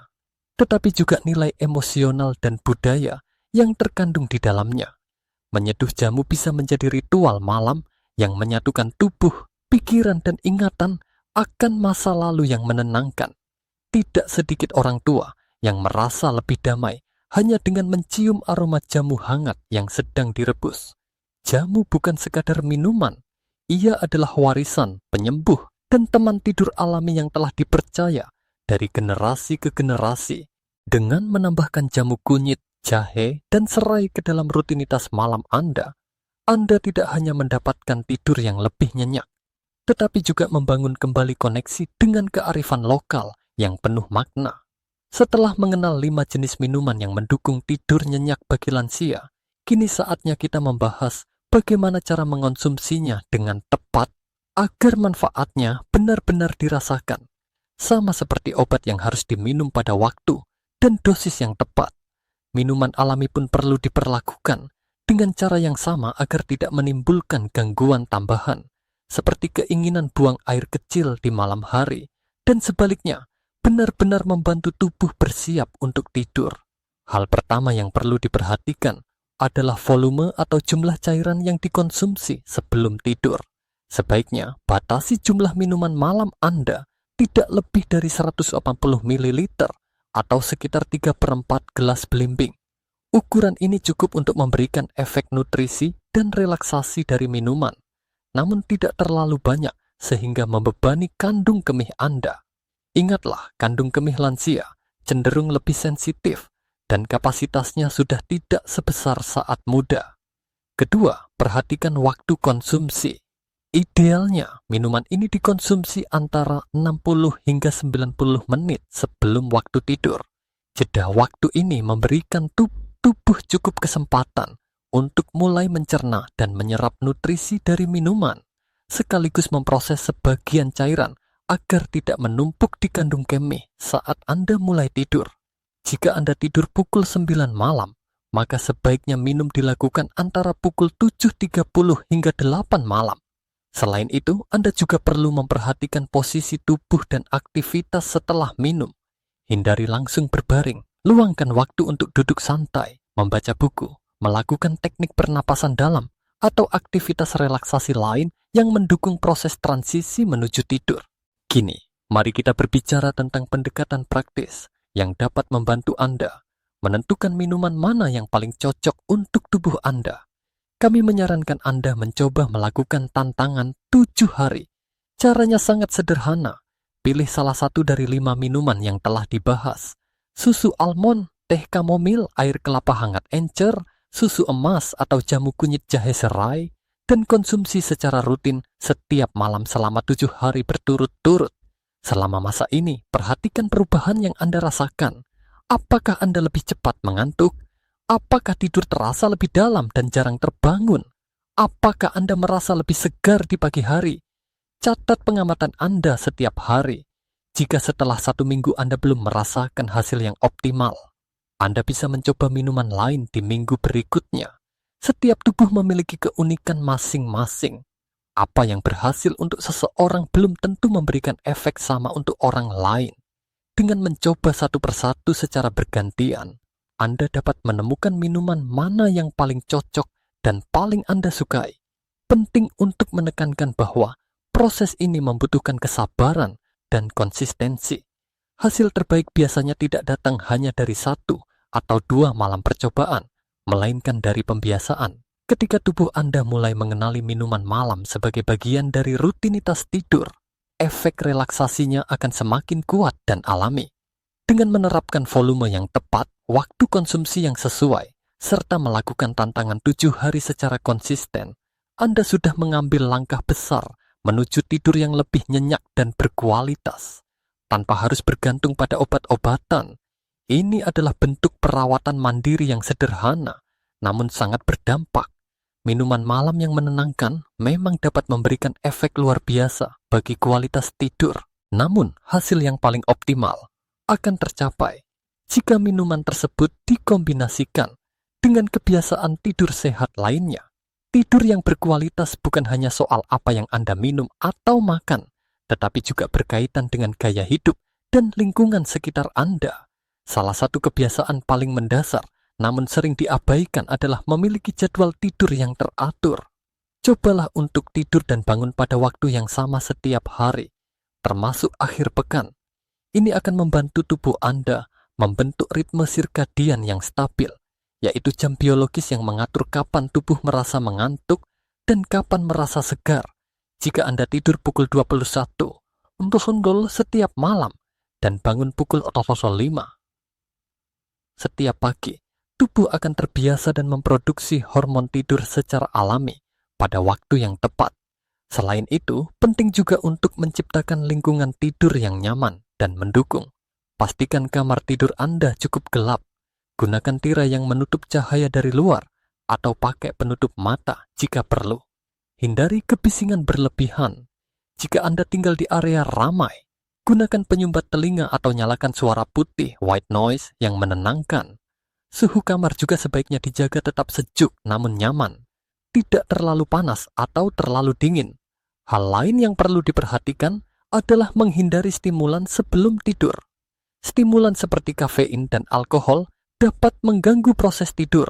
tetapi juga nilai emosional dan budaya yang terkandung di dalamnya. Menyeduh jamu bisa menjadi ritual malam yang menyatukan tubuh, pikiran, dan ingatan akan masa lalu yang menenangkan. Tidak sedikit orang tua yang merasa lebih damai hanya dengan mencium aroma jamu hangat yang sedang direbus. Jamu bukan sekadar minuman, ia adalah warisan, penyembuh, dan teman tidur alami yang telah dipercaya dari generasi ke generasi. Dengan menambahkan jamu kunyit, jahe, dan serai ke dalam rutinitas malam Anda tidak hanya mendapatkan tidur yang lebih nyenyak, tetapi juga membangun kembali koneksi dengan kearifan lokal yang penuh makna. Setelah mengenal 5 jenis minuman yang mendukung tidur nyenyak bagi lansia, kini saatnya kita membahas bagaimana cara mengonsumsinya dengan tepat agar manfaatnya benar-benar dirasakan. Sama seperti obat yang harus diminum pada waktu dan dosis yang tepat, minuman alami pun perlu diperlakukan dengan cara yang sama agar tidak menimbulkan gangguan tambahan, seperti keinginan buang air kecil di malam hari, dan sebaliknya, benar-benar membantu tubuh bersiap untuk tidur. Hal pertama yang perlu diperhatikan adalah volume atau jumlah cairan yang dikonsumsi sebelum tidur. Sebaiknya batasi jumlah minuman malam Anda tidak lebih dari 180 ml atau sekitar 3/4 gelas belimbing. Ukuran ini cukup untuk memberikan efek nutrisi dan relaksasi dari minuman, namun tidak terlalu banyak sehingga membebani kandung kemih Anda. Ingatlah, kandung kemih lansia cenderung lebih sensitif dan kapasitasnya sudah tidak sebesar saat muda. Kedua, perhatikan waktu konsumsi. Idealnya, minuman ini dikonsumsi antara 60 hingga 90 menit sebelum waktu tidur. Jeda waktu ini memberikan tubuh cukup kesempatan untuk mulai mencerna dan menyerap nutrisi dari minuman, sekaligus memproses sebagian cairan agar tidak menumpuk di kandung kemih saat Anda mulai tidur. Jika Anda tidur pukul 9 malam, maka sebaiknya minum dilakukan antara pukul 7.30 hingga 8 malam. Selain itu, Anda juga perlu memperhatikan posisi tubuh dan aktivitas setelah minum. Hindari langsung berbaring, luangkan waktu untuk duduk santai, membaca buku, melakukan teknik pernapasan dalam, atau aktivitas relaksasi lain yang mendukung proses transisi menuju tidur. Kini, mari kita berbicara tentang pendekatan praktis yang dapat membantu Anda menentukan minuman mana yang paling cocok untuk tubuh Anda. Kami menyarankan Anda mencoba melakukan tantangan 7 hari. Caranya sangat sederhana. Pilih salah satu dari 5 minuman yang telah dibahas. Susu almond, teh kamomil, air kelapa hangat encer, susu emas atau jamu kunyit jahe serai, dan konsumsi secara rutin setiap malam selama 7 hari berturut-turut. Selama masa ini, perhatikan perubahan yang Anda rasakan. Apakah Anda lebih cepat mengantuk? Apakah tidur terasa lebih dalam dan jarang terbangun? Apakah Anda merasa lebih segar di pagi hari? Catat pengamatan Anda setiap hari. Jika setelah 1 minggu Anda belum merasakan hasil yang optimal, Anda bisa mencoba minuman lain di minggu berikutnya. Setiap tubuh memiliki keunikan masing-masing. Apa yang berhasil untuk seseorang belum tentu memberikan efek sama untuk orang lain. Dengan mencoba satu persatu secara bergantian, Anda dapat menemukan minuman mana yang paling cocok dan paling Anda sukai. Penting untuk menekankan bahwa proses ini membutuhkan kesabaran dan konsistensi. Hasil terbaik biasanya tidak datang hanya dari 1 atau 2 malam percobaan, melainkan dari pembiasaan. Ketika tubuh Anda mulai mengenali minuman malam sebagai bagian dari rutinitas tidur, efek relaksasinya akan semakin kuat dan alami. Dengan menerapkan volume yang tepat, waktu konsumsi yang sesuai, serta melakukan tantangan 7 hari secara konsisten, Anda sudah mengambil langkah besar menuju tidur yang lebih nyenyak dan berkualitas. Tanpa harus bergantung pada obat-obatan, ini adalah bentuk perawatan mandiri yang sederhana, namun sangat berdampak. Minuman malam yang menenangkan memang dapat memberikan efek luar biasa bagi kualitas tidur. Namun, hasil yang paling optimal akan tercapai jika minuman tersebut dikombinasikan dengan kebiasaan tidur sehat lainnya. Tidur yang berkualitas bukan hanya soal apa yang Anda minum atau makan, tetapi juga berkaitan dengan gaya hidup dan lingkungan sekitar Anda. Salah satu kebiasaan paling mendasar namun sering diabaikan adalah memiliki jadwal tidur yang teratur. Cobalah untuk tidur dan bangun pada waktu yang sama setiap hari, termasuk akhir pekan. Ini akan membantu tubuh Anda membentuk ritme sirkadian yang stabil, yaitu jam biologis yang mengatur kapan tubuh merasa mengantuk dan kapan merasa segar. Jika Anda tidur pukul 21, untuk sundul setiap malam, dan bangun pukul 05 setiap pagi, tubuh akan terbiasa dan memproduksi hormon tidur secara alami pada waktu yang tepat. Selain itu, penting juga untuk menciptakan lingkungan tidur yang nyaman dan mendukung. Pastikan kamar tidur Anda cukup gelap. Gunakan tirai yang menutup cahaya dari luar atau pakai penutup mata jika perlu. Hindari kebisingan berlebihan. Jika Anda tinggal di area ramai, gunakan penyumbat telinga atau nyalakan suara putih white noise yang menenangkan. Suhu kamar juga sebaiknya dijaga tetap sejuk namun nyaman, tidak terlalu panas atau terlalu dingin. Hal lain yang perlu diperhatikan adalah menghindari stimulan sebelum tidur. Stimulan seperti kafein dan alkohol dapat mengganggu proses tidur.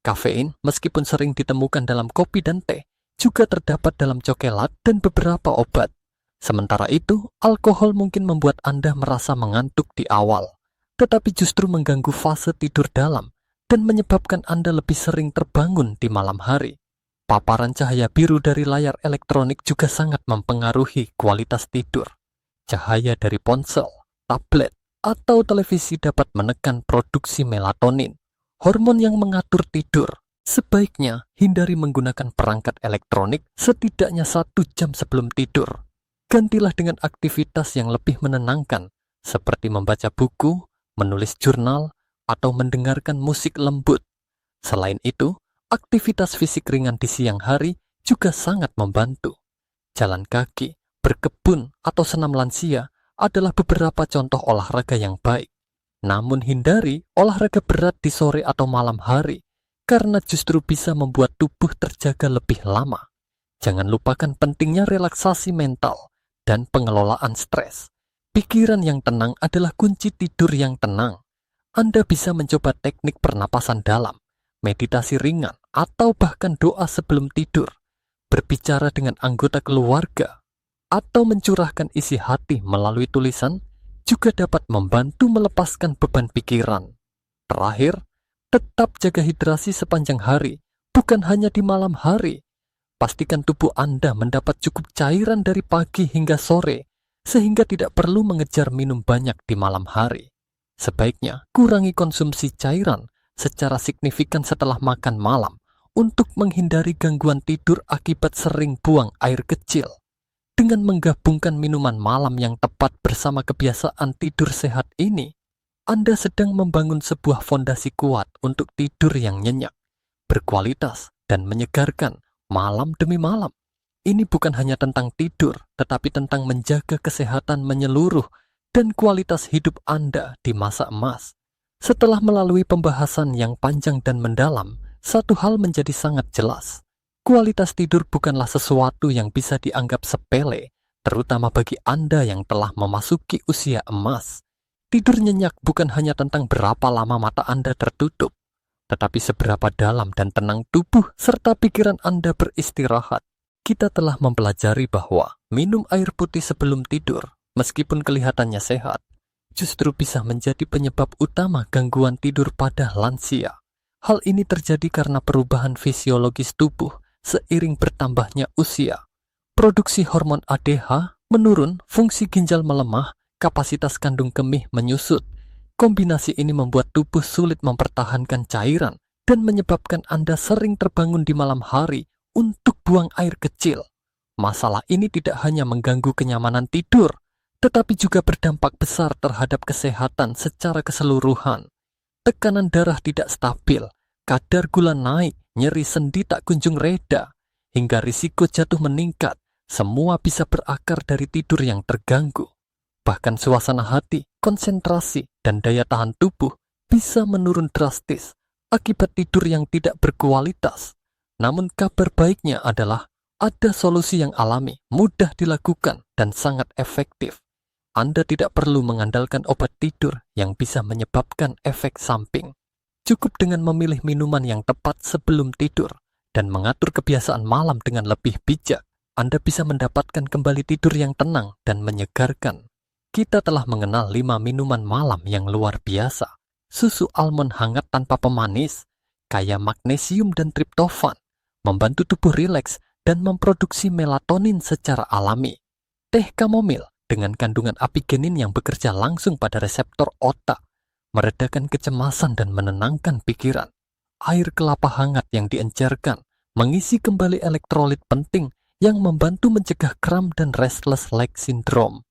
Kafein, meskipun sering ditemukan dalam kopi dan teh, juga terdapat dalam coklat dan beberapa obat. Sementara itu, alkohol mungkin membuat Anda merasa mengantuk di awal, tetapi justru mengganggu fase tidur dalam dan menyebabkan Anda lebih sering terbangun di malam hari. Paparan cahaya biru dari layar elektronik juga sangat mempengaruhi kualitas tidur. Cahaya dari ponsel, tablet, atau televisi dapat menekan produksi melatonin, hormon yang mengatur tidur. Sebaiknya hindari menggunakan perangkat elektronik setidaknya 1 jam sebelum tidur. Gantilah dengan aktivitas yang lebih menenangkan, seperti membaca buku, menulis jurnal, atau mendengarkan musik lembut. Selain itu, aktivitas fisik ringan di siang hari juga sangat membantu. Jalan kaki, berkebun, atau senam lansia adalah beberapa contoh olahraga yang baik. Namun hindari olahraga berat di sore atau malam hari, karena justru bisa membuat tubuh terjaga lebih lama. Jangan lupakan pentingnya relaksasi mental dan pengelolaan stres. Pikiran yang tenang adalah kunci tidur yang tenang. Anda bisa mencoba teknik pernapasan dalam, meditasi ringan, atau bahkan doa sebelum tidur, berbicara dengan anggota keluarga, atau mencurahkan isi hati melalui tulisan juga dapat membantu melepaskan beban pikiran. Terakhir, tetap jaga hidrasi sepanjang hari, bukan hanya di malam hari. Pastikan tubuh Anda mendapat cukup cairan dari pagi hingga sore, sehingga tidak perlu mengejar minum banyak di malam hari. Sebaiknya kurangi konsumsi cairan secara signifikan setelah makan malam untuk menghindari gangguan tidur akibat sering buang air kecil. Dengan menggabungkan minuman malam yang tepat bersama kebiasaan tidur sehat ini, Anda sedang membangun sebuah fondasi kuat untuk tidur yang nyenyak, berkualitas, dan menyegarkan malam demi malam. Ini bukan hanya tentang tidur, tetapi tentang menjaga kesehatan menyeluruh dan kualitas hidup Anda di masa emas. Setelah melalui pembahasan yang panjang dan mendalam, satu hal menjadi sangat jelas. Kualitas tidur bukanlah sesuatu yang bisa dianggap sepele, terutama bagi Anda yang telah memasuki usia emas. Tidur nyenyak bukan hanya tentang berapa lama mata Anda tertutup, tetapi seberapa dalam dan tenang tubuh serta pikiran Anda beristirahat. Kita telah mempelajari bahwa minum air putih sebelum tidur, meskipun kelihatannya sehat, justru bisa menjadi penyebab utama gangguan tidur pada lansia. Hal ini terjadi karena perubahan fisiologis tubuh seiring bertambahnya usia. Produksi hormon ADH menurun, fungsi ginjal melemah, kapasitas kandung kemih menyusut. Kombinasi ini membuat tubuh sulit mempertahankan cairan dan menyebabkan Anda sering terbangun di malam hari untuk buang air kecil. Masalah ini tidak hanya mengganggu kenyamanan tidur, tetapi juga berdampak besar terhadap kesehatan secara keseluruhan. Tekanan darah tidak stabil, kadar gula naik, nyeri sendi tak kunjung reda, hingga risiko jatuh meningkat. Semua bisa berakar dari tidur yang terganggu. Bahkan suasana hati, konsentrasi, dan daya tahan tubuh bisa menurun drastis akibat tidur yang tidak berkualitas. Namun kabar baiknya adalah ada solusi yang alami, mudah dilakukan, dan sangat efektif. Anda tidak perlu mengandalkan obat tidur yang bisa menyebabkan efek samping. Cukup dengan memilih minuman yang tepat sebelum tidur dan mengatur kebiasaan malam dengan lebih bijak, Anda bisa mendapatkan kembali tidur yang tenang dan menyegarkan. Kita telah mengenal 5 minuman malam yang luar biasa. Susu almond hangat tanpa pemanis, kaya magnesium dan triptofan, membantu tubuh rileks dan memproduksi melatonin secara alami. Teh kamomil dengan kandungan apigenin yang bekerja langsung pada reseptor otak, meredakan kecemasan dan menenangkan pikiran. Air kelapa hangat yang diencerkan mengisi kembali elektrolit penting yang membantu mencegah kram dan restless leg syndrome.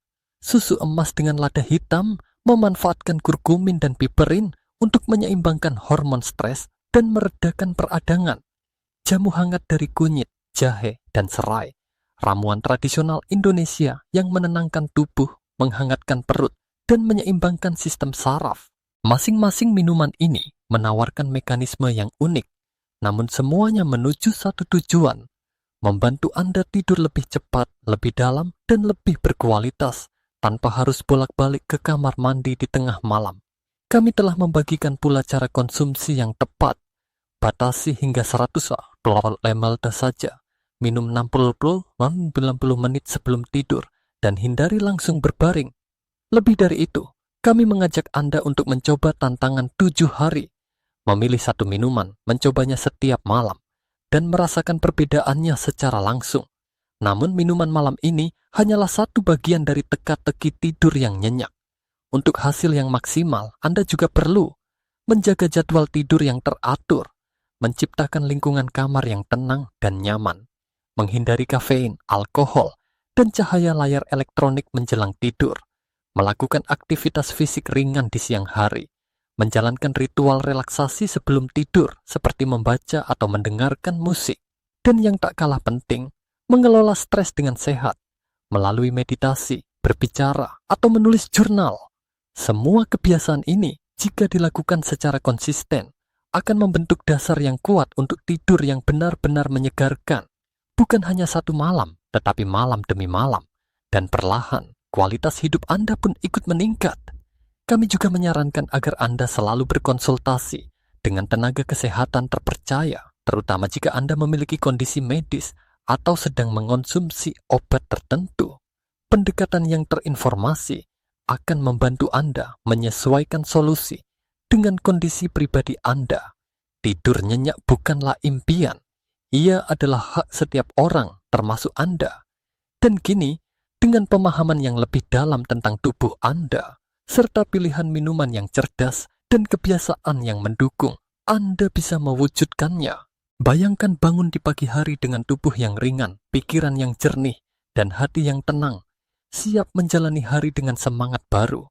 Susu emas dengan lada hitam memanfaatkan kurkumin dan piperin untuk menyeimbangkan hormon stres dan meredakan peradangan. Jamu hangat dari kunyit, jahe, dan serai, ramuan tradisional Indonesia yang menenangkan tubuh, menghangatkan perut, dan menyeimbangkan sistem saraf. Masing-masing minuman ini menawarkan mekanisme yang unik, namun semuanya menuju satu tujuan, membantu Anda tidur lebih cepat, lebih dalam, dan lebih berkualitas, tanpa harus bolak-balik ke kamar mandi di tengah malam. Kami telah membagikan pula cara konsumsi yang tepat. Batasi hingga 100 ml saja. Minum 60-90 menit sebelum tidur dan hindari langsung berbaring. Lebih dari itu, kami mengajak Anda untuk mencoba tantangan 7 hari. Memilih satu minuman, mencobanya setiap malam. dan merasakan perbedaannya secara langsung. Namun minuman malam ini hanyalah satu bagian dari teka-teki tidur yang nyenyak. Untuk hasil yang maksimal, Anda juga perlu menjaga jadwal tidur yang teratur, menciptakan lingkungan kamar yang tenang dan nyaman, menghindari kafein, alkohol, dan cahaya layar elektronik menjelang tidur, melakukan aktivitas fisik ringan di siang hari, menjalankan ritual relaksasi sebelum tidur seperti membaca atau mendengarkan musik, dan yang tak kalah penting, mengelola stres dengan sehat, melalui meditasi, berbicara, atau menulis jurnal. Semua kebiasaan ini, jika dilakukan secara konsisten, akan membentuk dasar yang kuat untuk tidur yang benar-benar menyegarkan. Bukan hanya satu malam, tetapi malam demi malam. Dan perlahan, kualitas hidup Anda pun ikut meningkat. Kami juga menyarankan agar Anda selalu berkonsultasi dengan tenaga kesehatan terpercaya, terutama jika Anda memiliki kondisi medis atau sedang mengonsumsi obat tertentu. Pendekatan yang terinformasi akan membantu Anda menyesuaikan solusi dengan kondisi pribadi Anda. Tidur nyenyak bukanlah impian. Ia adalah hak setiap orang, termasuk Anda. Dan kini, dengan pemahaman yang lebih dalam tentang tubuh Anda, serta pilihan minuman yang cerdas dan kebiasaan yang mendukung, Anda bisa mewujudkannya. Bayangkan bangun di pagi hari dengan tubuh yang ringan, pikiran yang jernih, dan hati yang tenang, siap menjalani hari dengan semangat baru.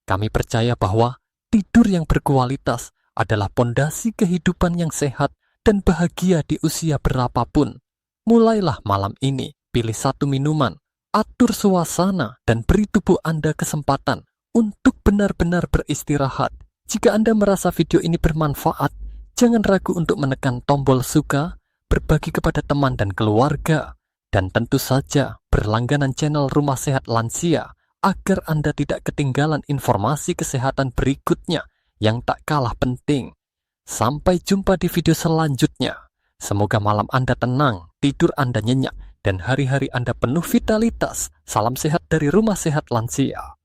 Kami percaya bahwa tidur yang berkualitas adalah pondasi kehidupan yang sehat dan bahagia di usia berapapun. Mulailah malam ini, pilih satu minuman, atur suasana, dan beri tubuh Anda kesempatan untuk benar-benar beristirahat. Jika Anda merasa video ini bermanfaat, jangan ragu untuk menekan tombol suka, berbagi kepada teman dan keluarga, dan tentu saja berlangganan channel Rumah Sehat Lansia agar Anda tidak ketinggalan informasi kesehatan berikutnya yang tak kalah penting. Sampai jumpa di video selanjutnya. Semoga malam Anda tenang, tidur Anda nyenyak, dan hari-hari Anda penuh vitalitas. Salam sehat dari Rumah Sehat Lansia.